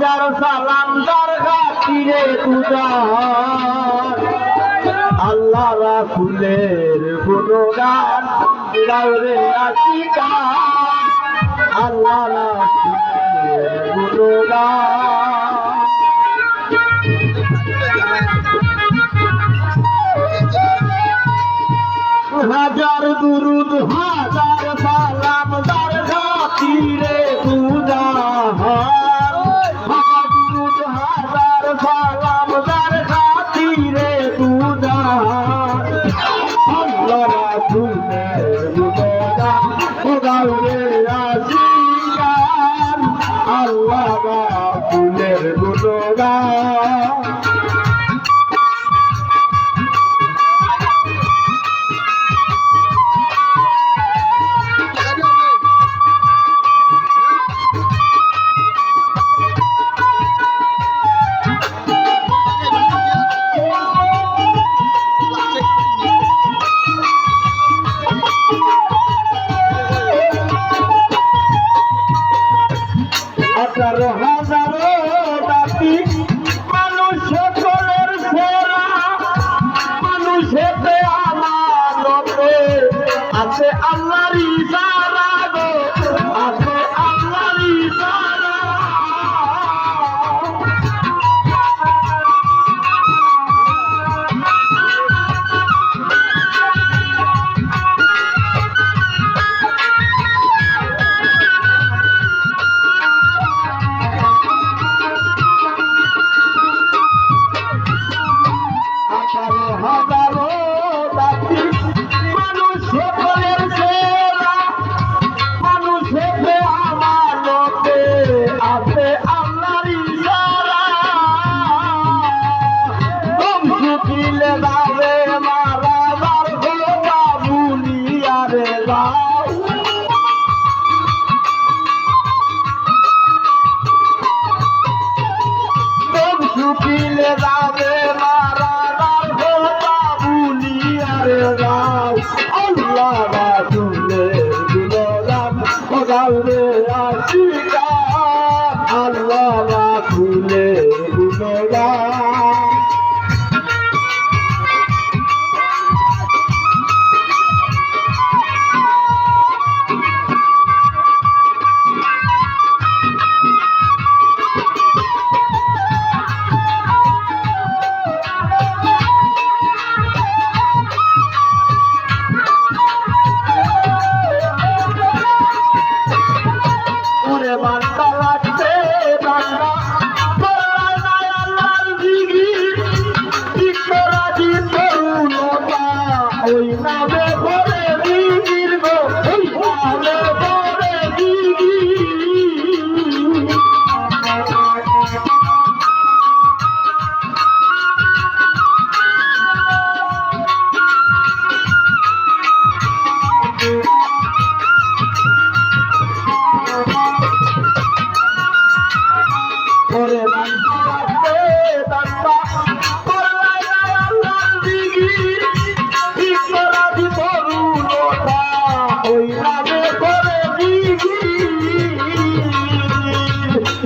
হাজার সালাম তার খাতিরে দুজাহান আল্লাহ রাসূলের গুণগান গাওরে আশিকান আল্লাহ রাসূলের গুণগান হাজার দুরুদ হাজার সালাম তার খাতিরে দুজাহান হাজার দুরুদ হাজার সালাম তার খাতিরে দুজাহান আল্লাহ রাসূলের গুণগান গাওরে আশিকান আল্লাহ রাসূলের গুণগান হাজারো হাজারো জাতি মানুষ সকলের সেরা মানুষেতে আমানতে আছে আল্লাহর ইশারা গো আছে আল্লাহর ইশারা হাজারো জাতি মানুষ সকলের সেরা মানুষেতে আমানতে আছে আল্লাহর ইশারা তুম শুকিলে যাবে মারা যার গোটা দুনিয়ারে যাও তুম শুকিলে যাবে মারা আল্লাহ রাসূলের গুণগান গাওরে আশিকান আল্লাহ রাসূলের গুণগান বান্দা লাগছে বান্দা করলা না আল্লাহর জিকির ইকরাজি তরুণতা ওই নামে করে জিকির গো ওই নামে করে জিকির ওরে বান্দা লাগছে বান্দা করলা না আল্লাহর জিকির ইকরাজি তরুণতা ওই নামে করে জিকির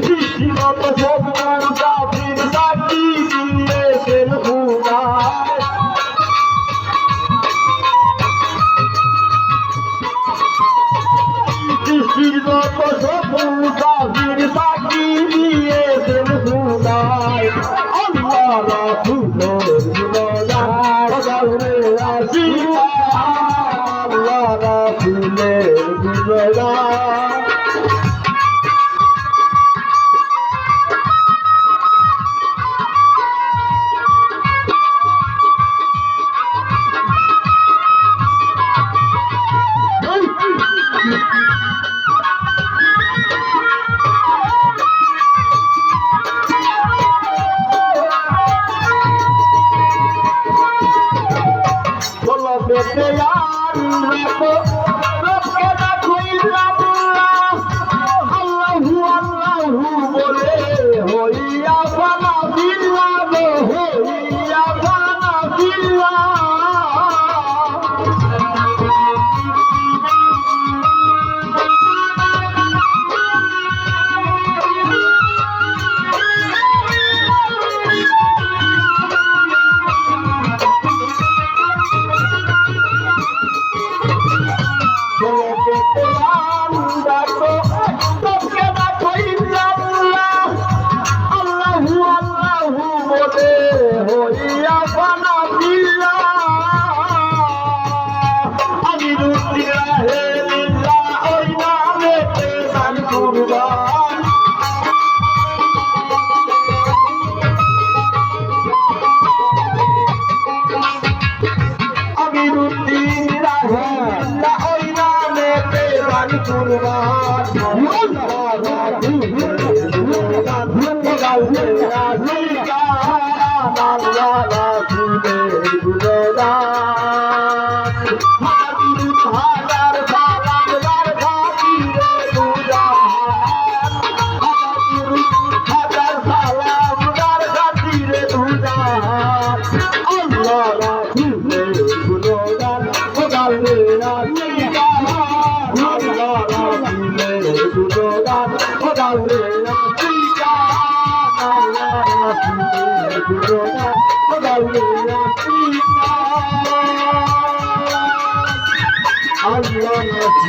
সৃষ্টিগত সব মুসাফির সাক্ষী দিয়েছেন খুদায় সৃষ্টিগত সব মুসাফির সাক্ষী দিয়েছেন খুদায় আল্লাহ রাসূলের গুণগান গাওরে আশিকান আল্লাহ রাসূলের গুণগান বেতে রাখো রবকে রাখো ইল্লাল্লাহ আল্লাহু আল্লাহু বলে হইয়া ফানা বিল্লাহ গো হইয়া ফানা বিল্লাহ খোদালে আসিকা খোদালে আসিকা আল্লাহ